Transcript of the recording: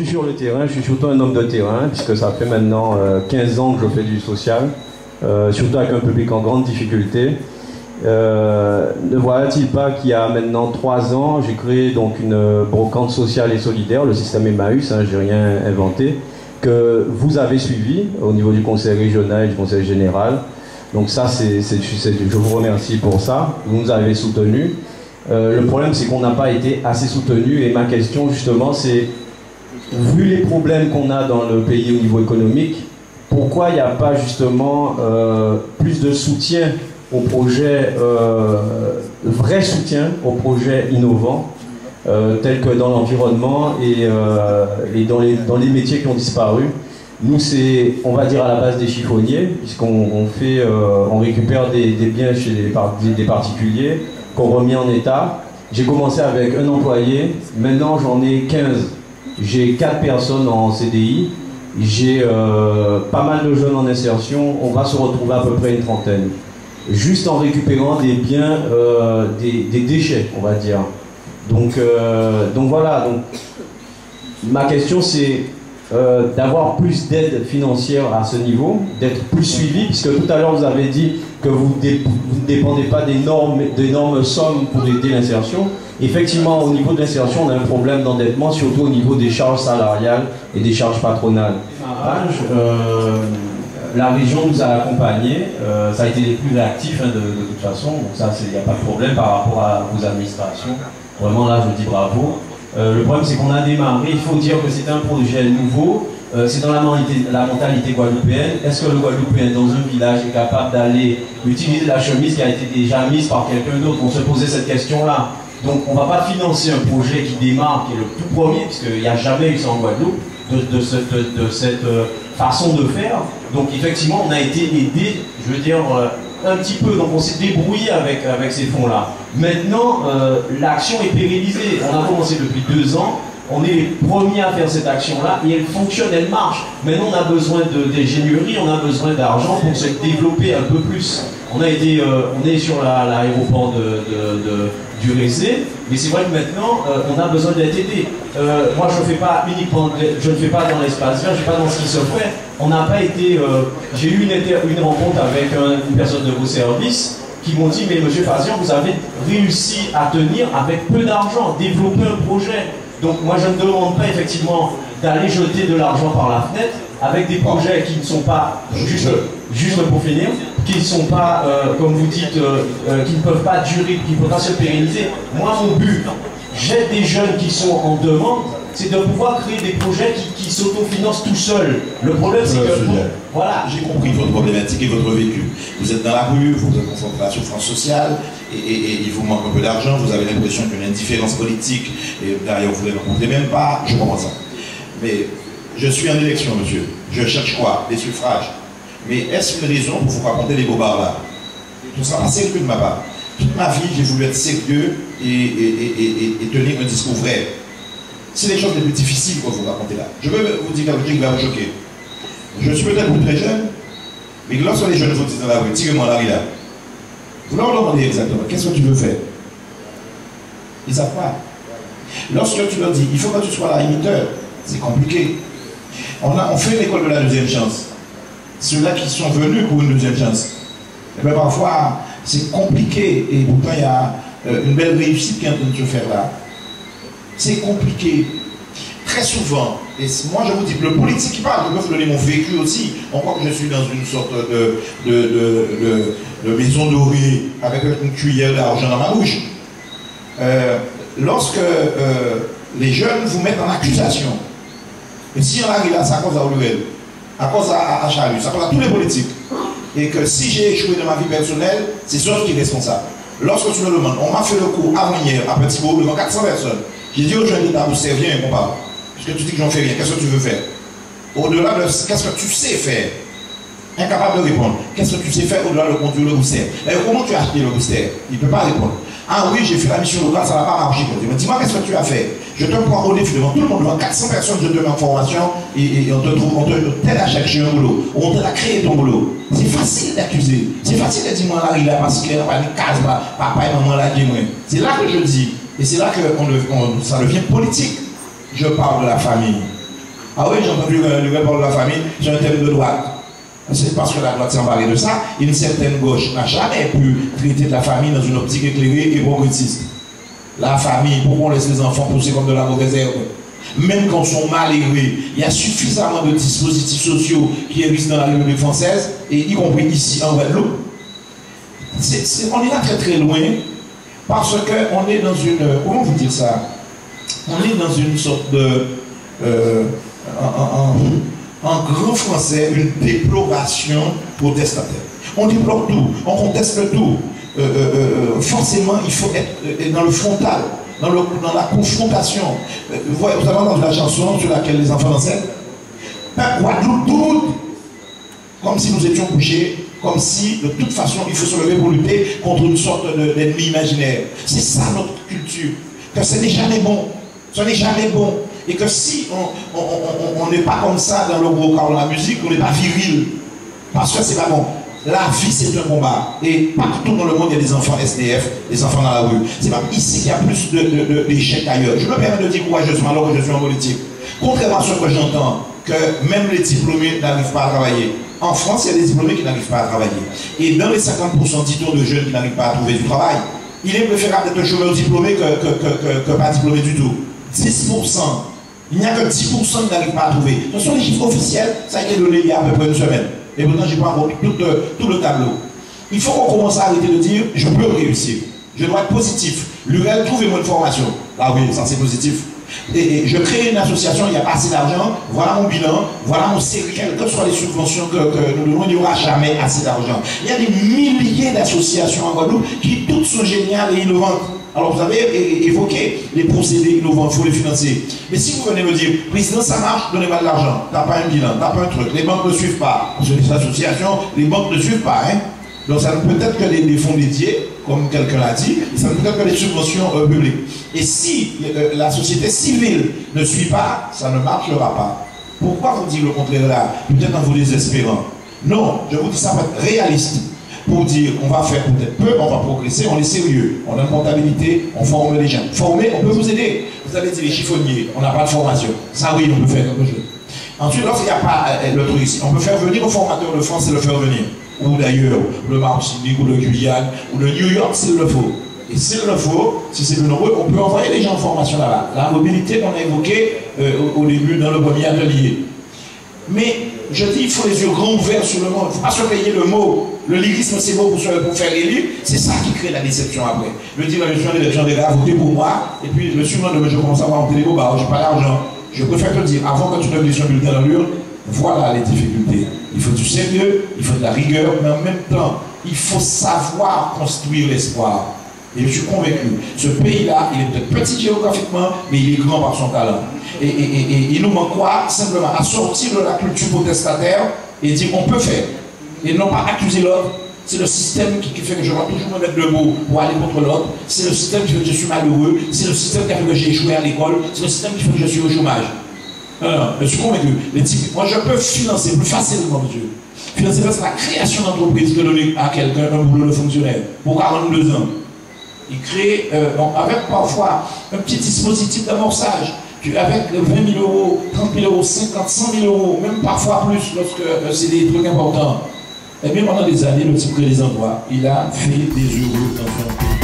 suis sur le terrain, je suis surtout un homme de terrain, puisque ça fait maintenant 15 ans que je fais du social, surtout avec un public en grande difficulté. Ne voilà-t-il pas qu'il y a maintenant 3 ans, j'ai créé donc une brocante sociale et solidaire, le système Emmaüs, hein, j'ai rien inventé, que vous avez suivi au niveau du conseil régional et du conseil général. Donc ça, je vous remercie pour ça, vous nous avez soutenus. Le problème, c'est qu'on n'a pas été assez soutenus, et ma question justement, c'est, vu les problèmes qu'on a dans le pays au niveau économique, pourquoi il n'y a pas justement plus de soutien aux projets, vrai soutien aux projets innovants, tels que dans l'environnement et dans les métiers qui ont disparu. Nous, c'est, on va dire, à la base des chiffonniers, puisqu'on récupère des biens chez des particuliers qu'on remet en état. J'ai commencé avec un employé, maintenant j'en ai 15. J'ai 4 personnes en CDI, j'ai pas mal de jeunes en insertion, on va se retrouver à peu près une trentaine. Juste en récupérant des biens, des déchets, on va dire. Donc voilà, donc, ma question c'est d'avoir plus d'aide financière à ce niveau, d'être plus suivi, puisque tout à l'heure vous avez dit que vous ne dépendez pas d'énormes sommes pour aider l'insertion. Effectivement, au niveau de l'insertion, on a un problème d'endettement, surtout au niveau des charges salariales et des charges patronales. La région nous a accompagnés, ça a été les plus réactifs hein, de toute façon, donc ça, il n'y a pas de problème par rapport à vos administrations. Vraiment là, je dis bravo. Le problème, c'est qu'on a démarré, il faut dire que c'est un projet nouveau, c'est dans la mentalité guadeloupéenne. Est-ce que le Guadeloupéen, dans un village, est capable d'aller utiliser la chemise qui a été déjà mise par quelqu'un d'autre? On se posait cette question-là. Donc on ne va pas financer un projet qui démarre, qui est le tout premier, puisqu'il n'y a jamais eu ça en Guadeloupe, de cette façon de faire. Donc effectivement, on a été aidé, je veux dire, un petit peu, donc on s'est débrouillé avec ces fonds-là. Maintenant, l'action est pérennisée. On a commencé depuis 2 ans, on est les premiers à faire cette action-là, et elle fonctionne, elle marche. Maintenant, on a besoin d'ingénierie, on a besoin d'argent pour se développer un peu plus. On est sur l'aéroport du Rézé, mais c'est vrai que maintenant, on a besoin d'être aidé. Moi, je ne fais pas uniquement, je ne fais pas dans l'espace vert, je ne fais pas dans ce qui se fait. On n'a pas été. J'ai eu une rencontre avec une personne de vos services qui m'ont dit, mais monsieur Fazian, vous avez réussi à tenir avec peu d'argent, développer un projet. Donc moi, je ne demande pas effectivement d'aller jeter de l'argent par la fenêtre avec des projets qui ne sont pas, juste pour finir, qui ne sont pas, comme vous dites, qui ne peuvent pas durer, qui ne peuvent pas se pérenniser. Moi, mon but, j'aide des jeunes qui sont en demande, c'est de pouvoir créer des projets qui s'autofinancent tout seuls. Le problème, c'est que... Voilà. J'ai compris votre problématique et votre vécu. Vous êtes dans la rue, vous êtes confronté à la souffrance sociale, et il vous manque un peu d'argent, vous avez l'impression qu'il y a une indifférence politique, et derrière vous ne les rencontrez même pas, je comprends ça. Mais je suis en élection, monsieur. Je cherche quoi? Des suffrages. Mais est-ce une raison pour vous raconter les bobards là? Tout ça pas sérieux de ma part. Toute ma vie, j'ai voulu être sérieux et tenir un discours vrai. C'est les choses les plus difficiles que vous racontez là. Je veux vous dire quelque chose qui va vous choquer. Je suis peut-être très jeune, mais lorsque les jeunes vous disent dans la rue, tirez-moi la rue là, vous leur demandez exactement, qu'est-ce que tu veux faire? Ils ne savent pas. Lorsque tu leur dis, il faut que tu sois là imiteur, c'est compliqué. On fait l'école de la deuxième chance. Ceux-là qui sont venus pour une deuxième chance. Et bien parfois, c'est compliqué, et pourtant il y a une belle réussite qui est en train de se faire là. C'est compliqué. Très souvent, et moi je vous dis, le politique qui parle, je peux vous donner mon vécu aussi. On croit que je suis dans une sorte de maison dorée avec une cuillère d'argent dans ma bouche. Lorsque les jeunes vous mettent en accusation, et si on arrive là, c'est à cause d'Auluel, à cause à Charlus, à cause à tous les politiques, et que si j'ai échoué dans ma vie personnelle, c'est ceux qui est responsable. Lorsque tu me demandes, on m'a fait le cours avant-hier à Petit Beau devant 400 personnes. J'ai dit aux jeunes d'État, vous serviez un combat. Puisque tu dis que j'en fais rien, qu'est-ce que tu veux faire? Au-delà de qu'est-ce que tu sais faire? Incapable de répondre. Qu'est-ce que tu sais faire au-delà de conduire le booster? D'ailleurs, comment tu as acheté le booster? Il ne peut pas répondre. Ah oui, j'ai fait la mission locale, ça n'a pas marché. Dis-moi, qu'est-ce que tu as fait? Je te prends au défi devant tout le monde, devant 400 personnes, je te mets en formation et on t'aide à chercher un boulot. On t'aide à créer ton boulot. C'est facile d'accuser. C'est facile de dire, moi, là, il a parce qu'il n'y a pas de case, papa et maman, là, dis-moi. C'est là que je dis. Et c'est là que ça devient politique. Je parle de la famille. Ah oui, j'ai entendu le rapport de la famille sur un thème de droite. C'est parce que la droite s'est embarquée de ça. Une certaine gauche n'a jamais pu traiter de la famille dans une optique éclairée et progressiste. La famille, pourquoi on laisse les enfants pousser comme de la mauvaise herbe? Même quand ils sont malheureux, il y a suffisamment de dispositifs sociaux qui existent dans la République française, et y compris ici en Guadeloupe. On est là très très loin, parce qu'on est dans une... Comment vous dire ça? On est dans une sorte de... en grand français, une déploration protestataire. On déplore tout, on conteste tout. Forcément, il faut être dans le frontal, dans la confrontation. Vous avez entendu la chanson sur laquelle les enfants dansent? Guadeloupe, tout, comme si nous étions couchés, comme si de toute façon il faut se lever pour lutter contre une sorte d'ennemi imaginaire. C'est ça notre culture, que ce n'est jamais bon, ce n'est jamais bon. Et que si on n'est pas comme ça dans le gros cadre de la musique, on n'est pas viril, parce que c'est pas bon. La vie, c'est un combat. Et partout dans le monde, il y a des enfants SDF, des enfants dans la rue. C'est pas ici qu'il y a plus d'échecs ailleurs. Je me permets de dire courageusement, alors que je suis en politique. Contrairement à ce que j'entends, que même les diplômés n'arrivent pas à travailler. En France, il y a des diplômés qui n'arrivent pas à travailler. Et dans les 50% dit-on de jeunes qui n'arrivent pas à trouver du travail, il est préférable d'être un chômeur diplômé que pas diplômé du tout. 10%. Il n'y a que 10% qui n'arrivent pas à trouver. Ce sont les chiffres officiels, ça a été donné il y a à peu près une semaine. Et maintenant, je n'ai pas encore tout le tableau. Il faut qu'on commence à arrêter de dire « je peux réussir ». Je dois être positif. L'URL, trouvez-moi une formation. Ah oui, ça c'est positif. Et je crée une association, il n'y a pas assez d'argent, voilà mon bilan, voilà mon série, quelles que soient les subventions que nous donnons, il n'y aura jamais assez d'argent. Il y a des milliers d'associations en Guadeloupe qui toutes sont géniales et innovantes. Alors vous avez évoqué les procédés innovants, il faut les financer. Mais si vous venez me dire, président, ça marche, donnez-moi de l'argent, t'as pas un bilan, t'as pas un truc, les banques ne suivent pas. Parce que les associations, les banques ne suivent pas. Hein. Donc ça ne peut être que des fonds dédiés, comme quelqu'un l'a dit, ça ne peut être que des subventions publiques. Et si la société civile ne suit pas, ça ne marchera pas. Pourquoi vous dire le contraire là? Peut-être en vous désespérant. Non, je vous dis ça pour être réaliste. Pour dire on va faire peut-être peu, on va progresser, on est sérieux, on a une comptabilité, on forme les gens. Former, on peut vous aider. Vous avez dit les chiffonniers, on n'a pas de formation. Ça oui, on peut faire quelque chose. Ensuite, lorsqu'il n'y a pas le truc ici, on peut faire venir au formateur de France et le faire venir. Ou d'ailleurs, le Martinique, ou le Guyane, ou le New York s'il le faut. Et s'il le faut, si c'est plus nombreux, on peut envoyer les gens en formation là-bas. La mobilité qu'on a évoquée au début dans le premier atelier. Mais je dis, il faut les yeux grands ouverts sur le monde. Il ne faut pas se payer le mot. Le lyrisme, c'est beau pour faire élire. C'est ça qui crée la déception après. Je dis, je suis en élection des gars, votez pour moi. Et puis le surlendemain, je commence à voir en télégo, bah, je n'ai pas d'argent. Je préfère te dire, avant que tu ne laisses un bulletin dans l'urne, voilà les difficultés. Il faut du sérieux, il faut de la rigueur, mais en même temps, il faut savoir construire l'espoir. Et je suis convaincu, ce pays-là, il est peut-être petit géographiquement, mais il est grand par son talent. Et il nous manque quoi? Simplement à sortir de la culture protestataire et dire on peut faire. Et non pas accuser l'autre. C'est le système qui fait que je dois toujours me mettre debout pour aller contre l'autre. C'est le système qui fait que je suis malheureux. C'est le système qui fait que j'ai échoué à l'école. C'est le système qui fait que je suis au chômage. Non, je suis convaincu. Moi, je peux financer plus facilement, monsieur. Financer la création d'entreprise que donner à quelqu'un un boulot de fonctionnaire pour 42 ans. Il crée, avec parfois un petit dispositif d'amorçage, avec 20 000 euros, 30 000 euros, 50, 100 000 euros, même parfois plus lorsque c'est des trucs importants. Et bien pendant des années, le type crée des emplois, il a fait des heureux dans son pays.